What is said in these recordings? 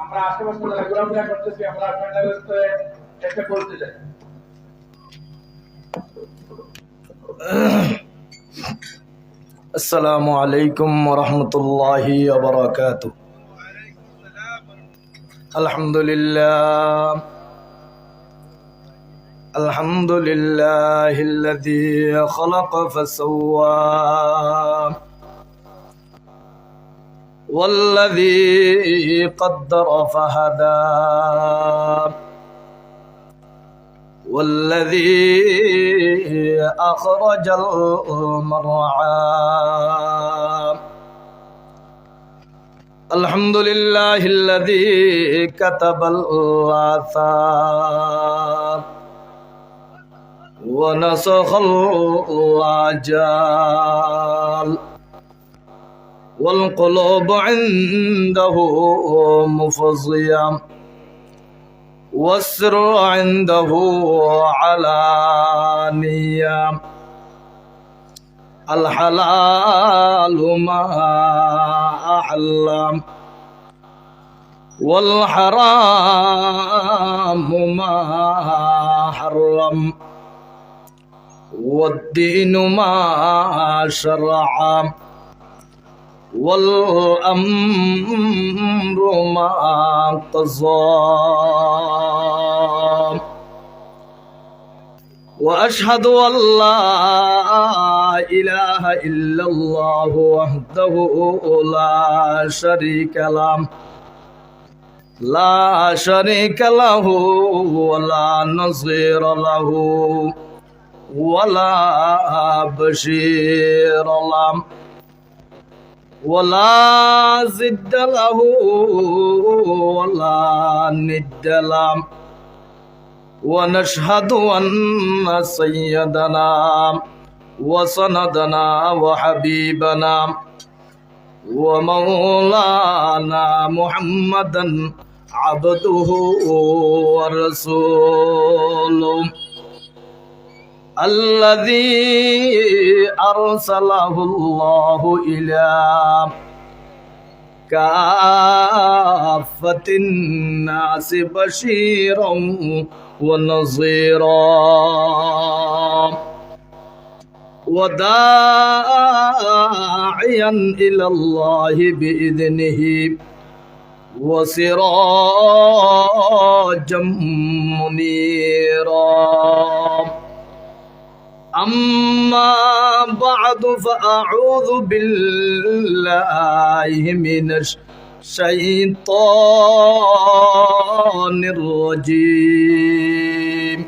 আমরা আশেপাশে যারা ঘোরাফেরা করতেছি আমরা প্যান্ডেলের স্তরে একটা করতে চাই। السلام عليكم ورحمة الله وبركاته. الحمد لله الحمد لله الذي خلق فسوى والذي قدر فهدى والذي أخرج المرعى. الحمد لله الذي كتب الآثار ونسخ الأجال والقلوب عنده مفضية والسر عنده علانية. الحلال ما أحل والحرام ما حرم والدين ما شرع والأمر ما قضى. وأشهد أن لا إله إلا الله وحده لا شريك له ولا نظير له ولا بشير له ولا زد له ولا ند له. ونشهد أن سيدنا وسندنا وحبيبنا ومولانا محمدا عبده ورسوله الذي أرسله الله إلى كافة الناس بشيرا ونظيرا وداعيا إلى الله بإذنه وسراجا منيرا. أما بعد فأعوذ بالله من الشيطان الرجيم.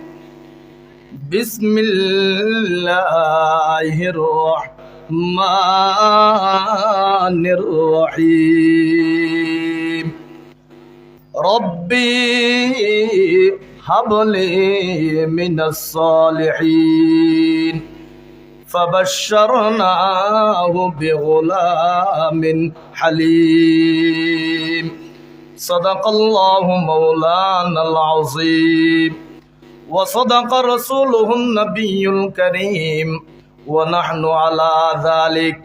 بسم الله الرحمن الرحيم. ربي هب لي من الصالحين فبشرناه بغلام حليم. صدق الله مولانا العظيم وصدق رسوله النبي الكريم ونحن على ذلك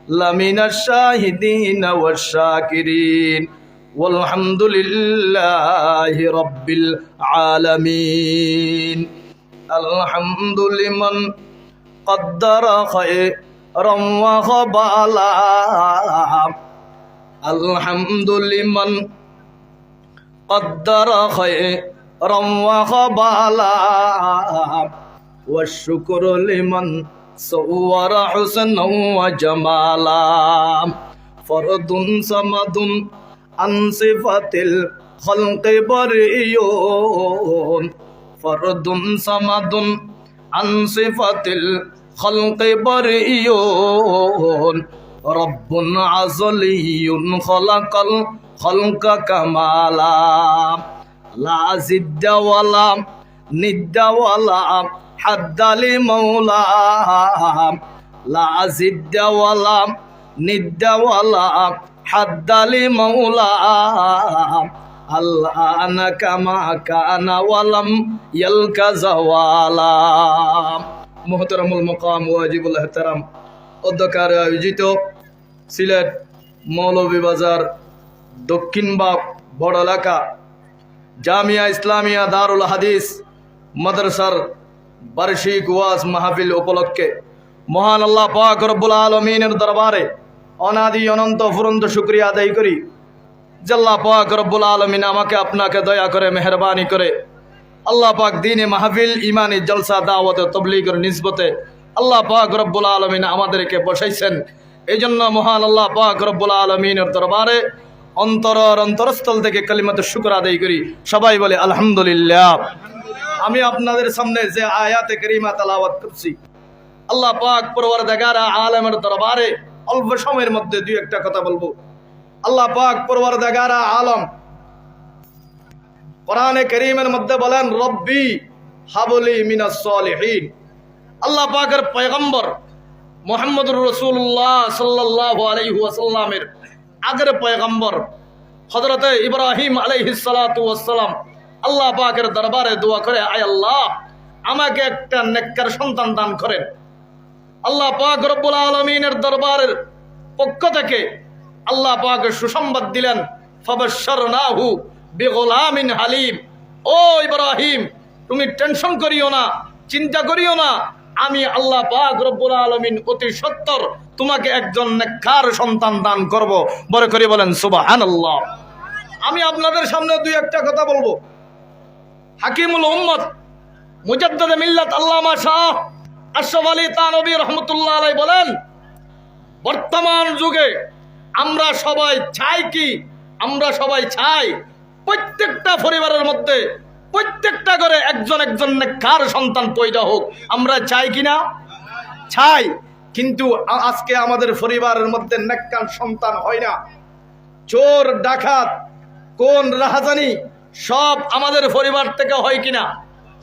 لمن الشاهدين والشاكرين والحمد لله رب العالمين. الحمد لمن قدر خيرا وخبالا. الحمد لمن قدر خيرا وخبالا والشكر لمن صور حسنا وجمالا. فرد صمد عن صفة الخلق بريء فرد صمد عن صفة الخلق بريء رب عزلي خلق الخلق كمالا. لا زد ولا ند ولا حد لمولاه. لا زد ولا ند ولا حد لمولاه. الآن كما كان ولم يلك زوالا. মুহতারামুল মাকাম ওয়াজিবুল ইহতারাম অধ্যক্ষারে আয়োজিত সিলেট মৌলভীবাজার দক্ষিণবাগ বড় এলাকা জামিয়া ইসলামিয়া দারুল হাদিস মাদ্রাসার বার্ষিক ওয়াজ মাহফিল উপলক্ষে মহান আল্লাহ পাক রব্বুল আলামিনের দরবারে অনাদি অনন্ত ফুরন্ত শুকরিয়া আদায় করি যে আল্লাহ পাক রব্বুল আলামিন আমাকে আপনাকে দয়া করে মেহরবানি করে আল্লাহ পাক দ্বীনে মাহফিল ইমানি জলসা দাওয়াত তাবলীগের নিসবতে আল্লাহ পাক রব্বুল আলামিন আমাদেরকে বসাইছেন। এই জন্য মহান আল্লাহ পাক রব্বুল আলামিনের দরবারে অন্তরস্থল থেকে কালিমাতে শুকর আদায় করি। সবাই বলে আলহামদুলিল্লাহ। আমি আপনাদের সামনে যে আয়াতে কারিমা তেলাওয়াত করছি, আল্লাহ পাক পরওয়ারদিগার আলমের দরবারে অল্প সময়ের মধ্যে দুই একটা কথা বলবো। আল্লাহ পাক পরওয়ারদিগার আলম কোরআনে কারীমের মধ্যে বলেন, রব্বি হাবলি মিনাস সালিহিন। আল্লাহ পাকের পয়গম্বর মুহাম্মদুর রাসূলুল্লাহ সাল্লাল্লাহু আলাইহি ওয়াসাল্লামের আগের পয়গম্বর হযরতে ইব্রাহিম আলাইহিস সালাতু ওয়াস সালাম আল্লাহ পাকের দরবারে দোয়া করে, আয় আল্লাহ আমাকে একটা নেককার সন্তান দান করেন। আল্লাহ পাক রব্বুল আলামিনের দরবারের পক্ষ থেকে আল্লাহ পাক সুসংবাদ দিলেন, ফাবাশশারনাহু বিগুলামিন হালিম। ও ইব্রাহিম, তুমি টেনশন করিও না, চিন্তা করিও না, আমি আল্লাহ পাক রব্বুল আলামিন অতি সত্বর তোমাকে একজন নেককার সন্তান দান করব। বড় করে বলেন সুবহানাল্লাহ। আমি আপনাদের সামনে দুই একটা কথা বলবো। হাকিমুল উম্মত মুজাদ্দিদ মিল্লাত আল্লামা শাহ আশরাফ আলী থানভী রাহমাতুল্লাহ আলাইহি বলেন, বর্তমান যুগে আমরা সবাই চাই কি? আমরা সবাই চাই প্রত্যেকটা পরিবারের মধ্যে প্রত্যেকটা ঘরে একজন একজন নেককার সন্তান পয়দা হোক। আমরা চাই কিনা? চাই। কিন্তু আজকে আমাদের পরিবারের মধ্যে নেককার সন্তান হয় না। চোর ডাকাত কোন রাহাজানি সব আমাদের পরিবার থেকে হয় কিনা?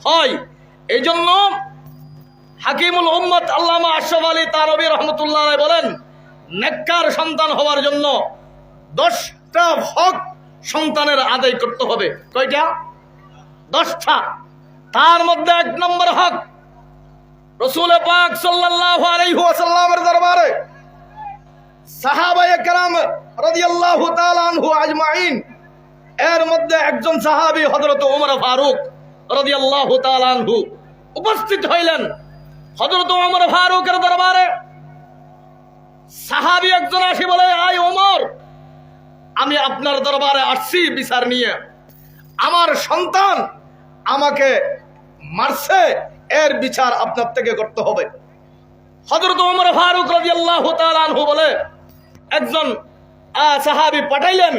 হয়। এই জন্য হাকিমুল উম্মত আল্লামা আশরাফ আলী থানভী রাহমাতুল্লাহ আলাইহি বলেন, নেককার সন্তান হওয়ার জন্য 10টা হক সন্তানের আদায় করতে হবে। কয়টা? 10টা। তার মধ্যে 1 নম্বর হক, রাসূল পাক সাল্লাল্লাহু আলাইহি ওয়াসাল্লামের দরবারে সাহাবায়ে কেরাম রাদিয়াল্লাহু তাআলা আনহু আজমাইন, এর মধ্যে একজন সাহাবী হযরত ওমর ফারুক রাদিয়াল্লাহু তাআলা আনহু উপস্থিত হইলেন হযরত ওমর ফারুকের দরবারে। সাহাবী একজন আসি বলে, আয় ওমর, আমি আপনার দরবারে আসছি বিচার নিয়ে। আমার সন্তান আমাকে মারছে, এর বিচার আপনার থেকে করতে হবে। হযরত ওমর ফারুক রাদিয়াল্লাহু তাআলা আনহু বলে একজন সাহাবী পাঠাইলেন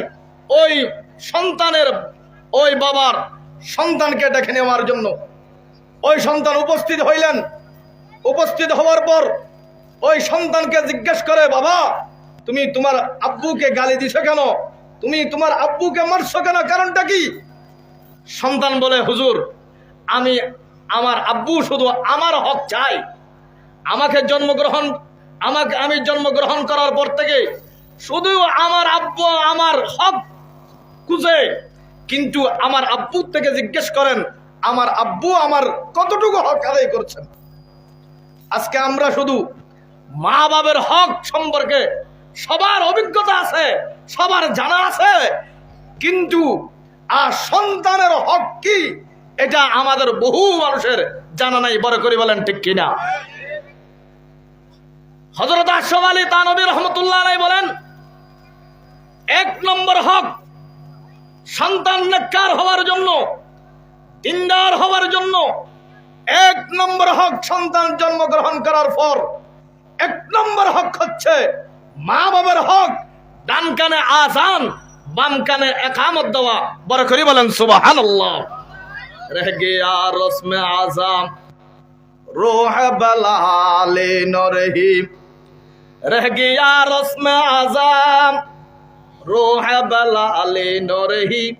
ওই সন্তানের ওই বাবার সন্তানকে ডেকে নেওয়ার জন্য। ওই সন্তান উপস্থিত হইলেন। উপস্থিত হওয়ার পর ওই সন্তানকে জিজ্ঞেস করে, বাবা তুমি তোমার আব্বুকে গালি দিছো কেন? তুমি তোমার আব্বুকে মারছো কেন? কারণটা কি? সন্তান বলে, হুজুর আমি আমার আব্বু শুধু আমার হক চাই। আমি জন্মগ্রহণ করার পর থেকে শুধু আমার আব্বু আমার হক খুঁজে, কিন্তু আমার আব্বু থেকে জিজ্ঞেস করেন আমার আব্বু আমার কতটুকু হক আদায় করছেন। আজকে আমরা শুধু মা বাবার হক সম্পর্কে সবার অভিজ্ঞতা আছে, সবার জানা আছে, কিন্তু সন্তানের হক কি এটা আমাদের বহু মানুষের জানা নাই। বড় করে বলেন ঠিক কিনা? হযরত আশরাফ আলী থানভী রাহমাতুল্লাহ আলাইহি বলেন, 1 নম্বর হক সন্তান নেককার হওয়ার জন্য, দিনদার হওয়ার জন্য 1 নম্বর হক সন্তান জন্মগ্রহণ করার পর 1 নম্বর হক হচ্ছে মা বাবার হক। ডান কানে আযান, বাম কানে ইকামত দেওয়া। বড় করে বলেন সুবহানাল্লাহ। রহ গয়া রসমে আযাম রূহ বলালে নরহিম, রহ গয়া রসমে আযাম রূহ বলালে নরহিম,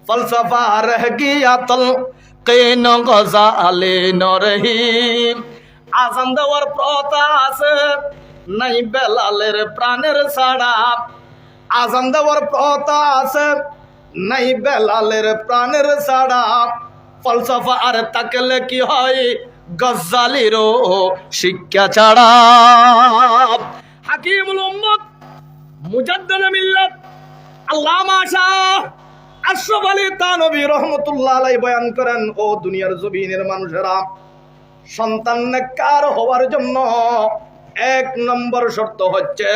ফলসফা রহ গয়া তলকিন গজালে নরহিম। আযান দেওয়ার প্রথা আছে, নাই বেলালের প্রাণের ছাড়া। আযান দেওয়ার প্রথা আছে, নাই বেলালের প্রাণের ছাড়া। ফলসফা আর তাকলে কি হয়, গজ্জালিরও শিক্ষা ছাড়া। হাকিমুল উম্মত মুজাদ্দিদ মিল্লাত আল্লামা শাহ আশরাফ আলী থানভী রহমতুল্লাহ আলাইহি বয়ান করেন, ও দুনিয়ার জমিনের মানুষেরা, সন্তান নেককার হওয়ার জন্য 1 নম্বর শর্ত হচ্ছে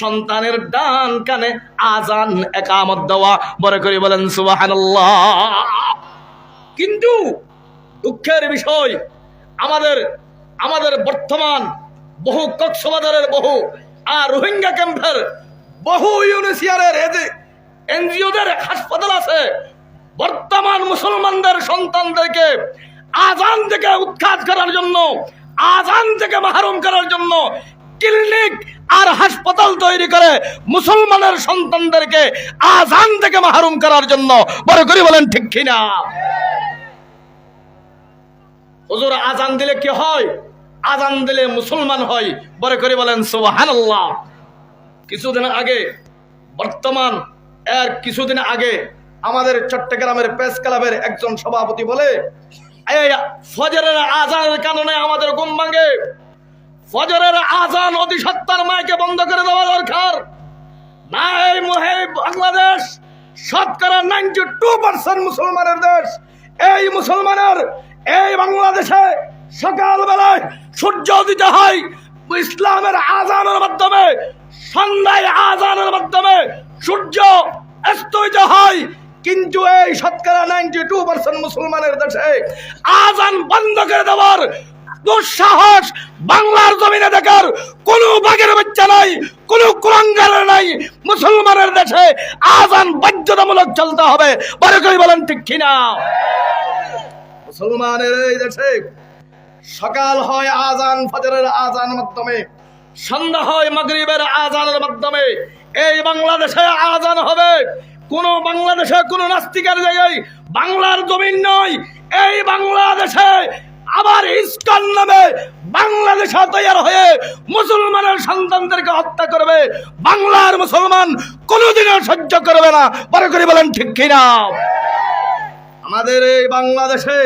সন্তানের ডান কানে আজান ইকামত দেওয়া। বড় করে বলেন সুবহানাল্লাহ। কিন্তু দুঃখের বিষয়, আমাদের বর্তমান বহু কক্সবাজারের বহু আর রোহিঙ্গা ক্যাম্পের বহু ইউনিসিয়ারের এনজিওদের হাসপাতাল আছে, বর্তমান মুসলমানদের সন্তানদেরকে আজান থেকে উৎখাত করার জন্য, আজান থেকে মাহরুম করার জন্য ক্লিনিক আর হাসপাতাল তৈরি করে মুসলমানের সন্তানদেরকে আজান থেকে মাহরুম করার জন্য। বড় করে বলেন ঠিক কিনা? হুজুর আজান দিলে কি হয়? আজান দিলে মুসলমান হয়। বড় করে বলেন সুবহানাল্লাহ। কিছুদিন আগে আমাদের চট্টগ্রামের প্রেস ক্লাবের একজন সভাপতি বলে, এই ফজরের আজানের কারণে আমাদের ঘুম ভাঙে, ফজরের আজান অতি সত্তর মাইকে বন্ধ করে দেওয়া দরকার। না, এই বাংলাদেশ শতকরা 92% মুসলমানের দেশ। এই মুসলমানের এই বাংলাদেশে সকালবেলায় সূর্য উদিত হয় ইসলামের আজানের মাধ্যমে, সন্ধ্যায় আজানের মাধ্যমে সূর্য অস্ত হয়। কিন্তু এই শতকরা 92% মুসলমানের দেশে আজান বন্ধ করে দেওয়ার দুঃসাহস বাংলার জমিনে দেখার কোন বাগের বাচ্চা নাই, কোন কুলাঙ্গার নাই। মুসলমানের দেশে আজান বাধ্যতামূলক চলতে হবে। বড় করে বলেন ঠিক কিনা? মুসলমানের এই দেশে সকাল হয় আজান ফজরের আজানের মাধ্যমে, সন্ধ্যা হয় মাগরিবের আজানের মাধ্যমে। এই বাংলাদেশে আজান হবে। কোন বাংলাদেশে কোন নাস্তিকের জায়গায় বাংলার জমিন নয়। এই বাংলাদেশে আবার ইস্কন নামে বাংলাদেশে তৈরি হয়ে মুসলমানের সন্তানদেরকে হত্যা করবে। বাংলার মুসলমান কোনোদিনও সহ্য করবে না। বড় করে বলেন ঠিক কিনা? আমাদের এই বাংলাদেশে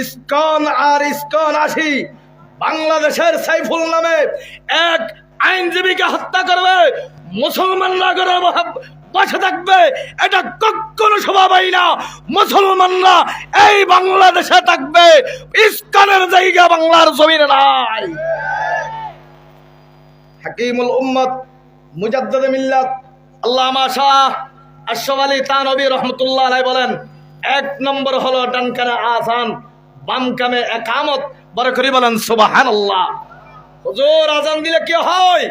ইস্কন আর ইস্কন আসি বাংলাদেশের সাইফুল নামে এক আইনজীবীকে হত্যা করবে, মুসলমানরা করে বসে থাকবে, এটা কখনো সম্ভব হয় না। মুসলমানরা এই বাংলাদেশে থাকবে, ইস্কনের জায়গা বাংলার জমিনে নাই। হাকিমুল উম্মত মুজাদ্দিদে মিল্লাত আল্লামা শাহ আশরাফ আলী থানভী রহমতুল্লাহ আলাইহি বলেন, 1 নম্বর হলো ডান কানে আজান, বাম কানে ইকামত। বড় করে বলেন সুবহানাল্লাহ। হুজুর আজান দিলে কি হয়?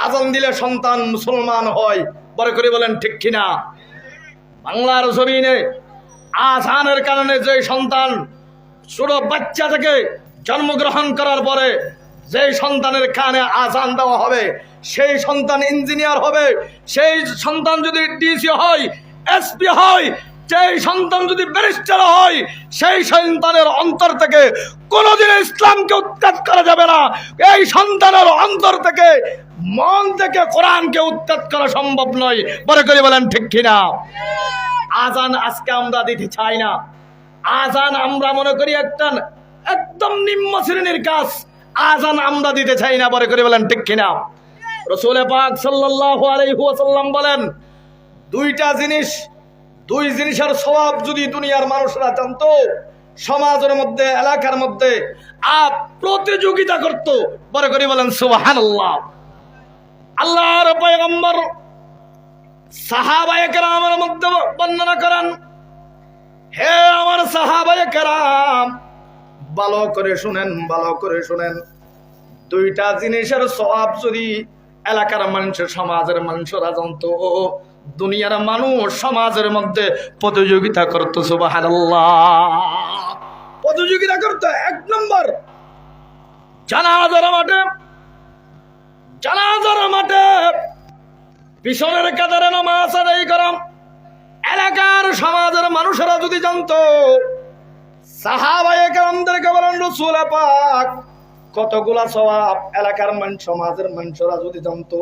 আজান দিলে সন্তান মুসলমান হয়। বড় করে বলেন ঠিক কিনা? বাংলার জমিনে আজানের কারণে যে সন্তান ছোট বাচ্চা থেকে জন্মগ্রহণ করার পরে যে সন্তানের কানে আজান দেওয়া হবে, সেই সন্তান ইঞ্জিনিয়ার হবে। সেই সন্তান যদি ডিসি হয়, এসপি হয়, সেই সন্তান যদি ব্যারিস্টার হয়, সেই সন্তানের অন্তর থেকে কোনোদিন ইসলামকে উৎখাত করা যাবে না। এই সন্তানের অন্তর থেকে, মন থেকে কোরআনকে উৎখাত করা সম্ভব নয়। বড় করে বলেন ঠিক কিনা? আজান আজকে আমরা দিতে চাই না। আজান আমরা মনে করি একদম নিম্ন শ্রেণীর কাজ। আজান আমরা দিতে চাই না। বড় করে বলেন ঠিক কিনা? রাসূল পাক সাল্লাল্লাহু আলাইহি ওয়াসাল্লাম বলেন, দুই জিনিসের সওয়াব যদি দুনিয়ার মানুষরা জানতো, সমাজের মধ্যে, এলাকার মধ্যে প্রতিযোগিতা করত। বড় করে বলেন সুবহানাল্লাহ। আল্লাহর পয়গম্বর সাহাবায়ে কেরামের মধ্যে বর্ণনা করেন, হে আমার সাহাবায়ে কেরাম, ভালো করে শুনেন, ভালো করে শুনেন। 2টা জিনিসের সওয়াব যদি এলাকার মানুষ, সমাজের মানুষরা জানতো, দুনিয়ার মানুষ সমাজের মধ্যে প্রতিযোগিতা করতো। সুবহানাল্লাহ। প্রতিযোগিতা করতো। 1 নম্বর জানাজার মাঠে পিছনের কাতারে নামাজ আদায় করা। এলাকার সমাজের মানুষেরা যদি জানতো, সাহাবায়ে কেরামদেরকে বলেন, রাসূল পাক কতগুলা সওয়াব এলাকার মানুষ, সমাজের মানুষরা যদি জানতো,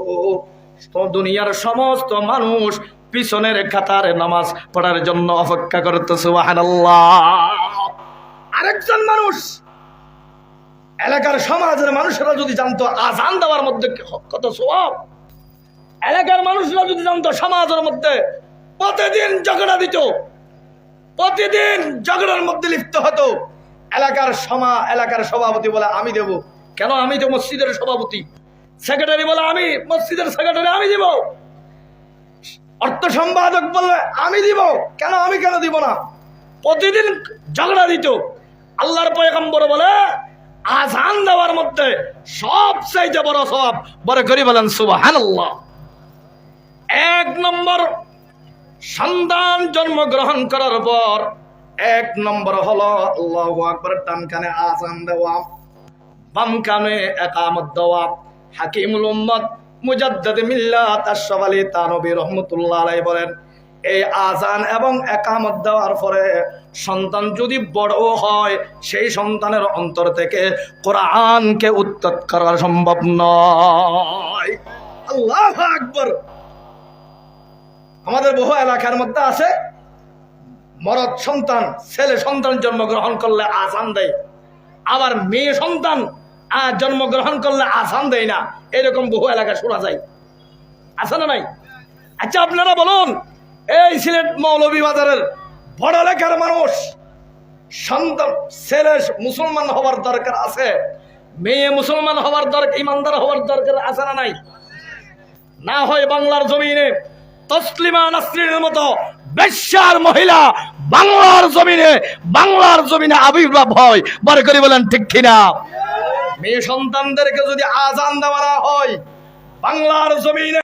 দুনিয়ার সমস্ত মানুষ পিছনের কাতারে নামাজ পড়ার জন্য অপেক্ষা করতো। সুবহানাল্লাহ। আরেকজন মানুষ, এলাকার সমাজের মানুষরা যদি জানতো আজান দেওয়ার মধ্যে কত সওয়াব, এলাকার মানুষরা যদি জানতো সমাজের মধ্যে প্রতিদিন ঝগড়া দিত, প্রতিদিন ঝগড়ার মধ্যে লিপ্ত হতো। এলাকার সভাপতি বলে আমি দেব, কেন? আমি তো মসজিদের সভাপতি। সেক্রেটারি বলে আমি মসজিদের সেক্রেটারি, আমি দিব। অর্থ সম্পাদক বললে আমি দিব, কেন? আমি কেন দিব না? প্রতিদিন ঝগড়া দিত। আল্লাহর পয়গম্বর বলে আযান দেওয়ার মধ্যে সবচেয়ে বড় সওয়াব, বড় করে বলেন সুবহানাল্লাহ। 1 নম্বর, সন্তান জন্মগ্রহণ করার পর 1 নম্বর হলো আল্লাহু আকবার, ডান কানে আযান দেওয়া, বাম কানে ইকামত দেওয়া। হাকিমুল উম্মত মুজাদ্দিদ মিল্লাত আশরাফ আলী তানভী রাহমাতুল্লাহ আলাইহি বলেন, এই আযান এবং ইকামত দেওয়ার পরে সন্তান যদি বড় হয়, সেই সন্তানের অন্তর থেকে কোরআনকে উত্তর করা সম্ভব নয়। আল্লাহু আকবার। আমাদের বহু এলাকার মধ্যে আছে, মরদ সন্তান, ছেলে সন্তান জন্মগ্রহণ করলে আযান দেয়, আবার মেয়ে সন্তান জন্মগ্রহণ করলে আযান দেয় না। এরকম বহু এলাকা শোনা যায়, আছে না নাই? আচ্ছা আপনারা বলুন, এই সিলেট মৌলভীবাজারের বড় লেখার মানুষ, সন্তান ছেলে মুসলমান হওয়ার দরকার আছে, মেয়ে মুসলমান হওয়ার দরকার, ইমানদার হওয়ার দরকার আছে না নাই? না হয় বাংলার জমিনে তসলিমা নাসরিনের মতো বেশ্যার মহিলা বাংলার জমিনে আবির্ভাব হয়, বড় করে বলেন ঠিক কিনা? মেয়ে সন্তানদেরকে যদি আযান দেওয়া না হয়, বাংলার জমিনে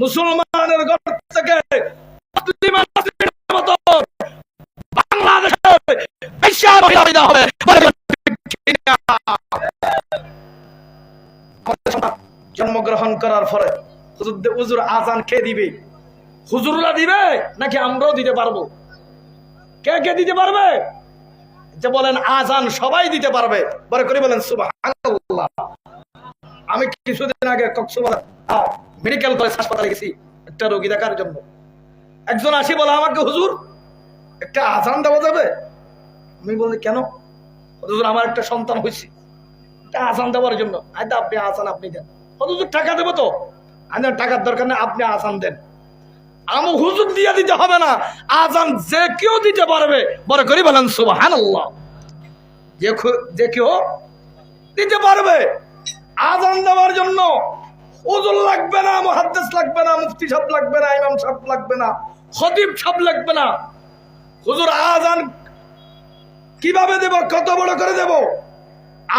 মুসলমানের ঘর থেকে তসলিমা নাসরিনের মতো বাংলাদেশের বেশ্যার মহিলা পয়দা হবে, বড় করে ঠিক কিনা? জন্মগ্রহণ করার পরে হুজুর আযান কে দিবে? হুজুররা দিবে নাকি আমরাও দিতে পারবো? কে কে দিতে পারবে? যে বলেন আযান সবাই দিতে পারবে, বড় করে বলেন সুবহানাল্লাহ। আমি কিছুদিন আগে কক্সবাজার মেডিকেল কলেজ হাসপাতালে গেছি একটা রোগী দেখার জন্য। একজন আসি বলে আমাকে, হুজুর একটা আযান দেওয়া যাবে? আমি বলি কেন? হুজুর আমার একটা সন্তান হয়েছে, একটা আযান দেওয়ার জন্য। আচ্ছা আপনি আযান আপনি দেন। হুজুর টাকা দেবো তো? আমি টাকার দরকার নেই, আপনি আযান দেন। আমি হুজুর দিয়ে দিতে হবে না, আযান যে কেউ দিতে পারবে, বড় করে বলেন সুবহানাল্লাহ। যে কেউ দিতে পারবে। আযান দেওয়ার জন্য হুজুর লাগবে না, মুহাদ্দিস লাগবে না, মুফতি সাহেব লাগবে না, ইমাম সাহেব লাগবে না, খতিব সাহেব লাগবে না। হুজুর আযান কিভাবে দেব? কত বড় করে দেব?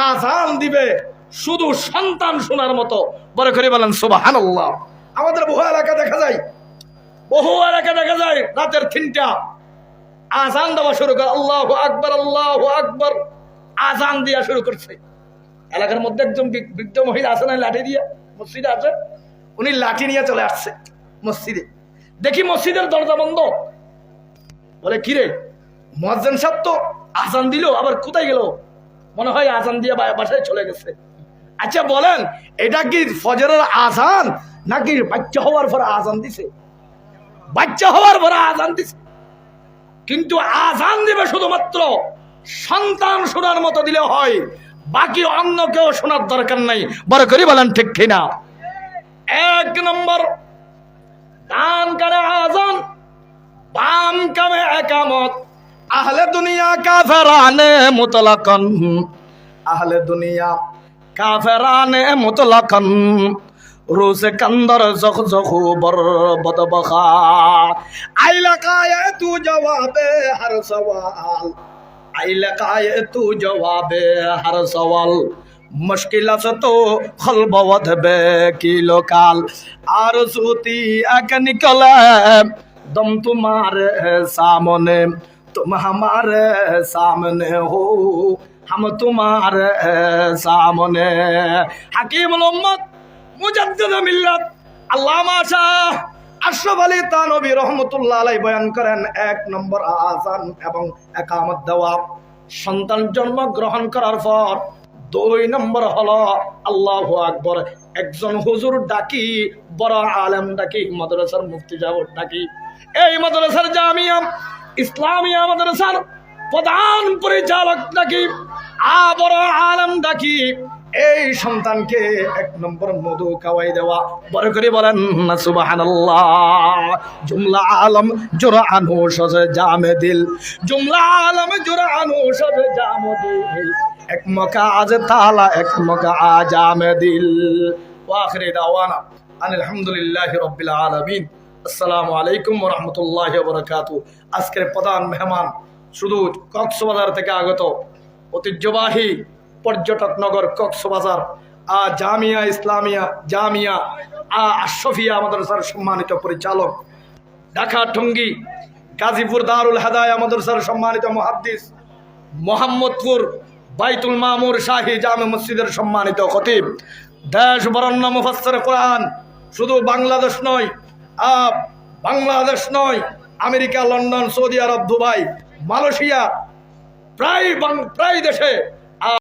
আযান দিবে শুধু সন্তান শোনার মতো, বড় করে বলেন সুবহানাল্লাহ। আমাদের বহু এলাকা দেখা যায় রাতের 3টা আযান দেওয়া শুরু করে, আল্লাহু আকবার আল্লাহু আকবার, আযান দিয়া শুরু করছে। এলাকার মধ্যে একজন বৃদ্ধ মহিলা আছে না, লাঠি দিয়ে মসজিদে আছে, উনি লাঠি নিয়ে চলে আসছে মসজিদে। দেখি মসজিদের দরজা বন্ধ। বলে কিরে, মুয়াজ্জিন সাহেব তো আযান দিল, আবার কোথায় গেল? মনে হয় আযান দিয়ে বাসায় চলে গেছে। আচ্ছা বলেন, এটা কি ফজরের আযান নাকি বাচ্চা হওয়ার পর আযান দিছে? বাচ্চা হওয়ার পর আযান দিছে, কিন্তু আযান দিবে শুধুমাত্র সন্তান শোনার মতো দিলে হয়, বাকি অন্য কেউ শোনার দরকার নাই, বড় করে বলেন ঠিক কিনা? 1 নম্বর, ডান কানে আযান, বাম কানে ইকামত। আহলে দুনিয়া কাফেরানে মুতলাকান, আহলে দুনিয়া কাফেরানে মুতলাকান, রোজে কান্দর জখ জখু বর বদবখা, আইলাকায়ে তু জবাবে হর সওয়াল, আইলাকায়ে তু জবাবে হর সওয়াল, মুশকিল আছে তো খলবত বে কিলো কাল, আরজুতি এক নিকলে दम तुम्हारे सामने, तुम हमारे सामने हो, हम तुम्हारे सामने। হাকিমুল উম্মত মুজাদ্দিদ মিল্লাত আল্লামা শাহ আশরাফ আলী তানভী রাহমাতুল্লাহ আলাইহি বয়ান করেন, 1 নম্বর আযান এবং ইকামত দেওয়া। সন্তান জন্ম গ্রহণ করার পর 2 নম্বর হলো আল্লাহু আকবার। একজন হুজুর ডাকি, বড় আলেম ডাকি, মাদ্রাসার মুফতি সাহেব ডাকি, এই মাদ্রাসার জামিয়া ইসলামিয়া মাদ্রাসার প্রধান পরিচালক ডাকি, বড় আলেম ডাকি, এই সন্তানকে 1 নম্বর মধু খাওয়াই দেওয়া। বড় করে বলেন না সুবহানাল্লাহ। জুমলা আলম জোরা আনহু সজে জামে দিল, জুমলা আলম জোরা আনহু সজে জামে দিল, এক মকা আজ তালা এক মকা আজামে দিল। ওয়া আখিরি দাওয়ানা আলহামদুলিল্লাহি রাব্বিল আলামিন। আসসালামু আলাইকুম ওয়া রাহমাতুল্লাহি ওয়া বারাকাতুহু। আজকের প্রধান মেহমান শুধু কক্সবাজার থেকে আগত ঐতিহ্যবাহী পর্যটক নগর কক্সবাজার জামিয়া ইসলামিয়া জামিয়া আশরাফিয়া মাদ্রাসার সম্মানিত পরিচালক, ঢাকা টঙ্গী গাজীপুর দারুল হাদায়া মাদ্রাসার সম্মানিত মুহাদ্দিস, মোহাম্মদপুর বাইতুল মামুর শাহী জামে মসজিদের সম্মানিত খতিব, দেশ বরেণ্য মুফাসসির কোরআন, শুধু বাংলাদেশ নয় আমেরিকা, লন্ডন, সৌদি আরব, দুবাই, মালয়েশিয়া, প্রায় দেশে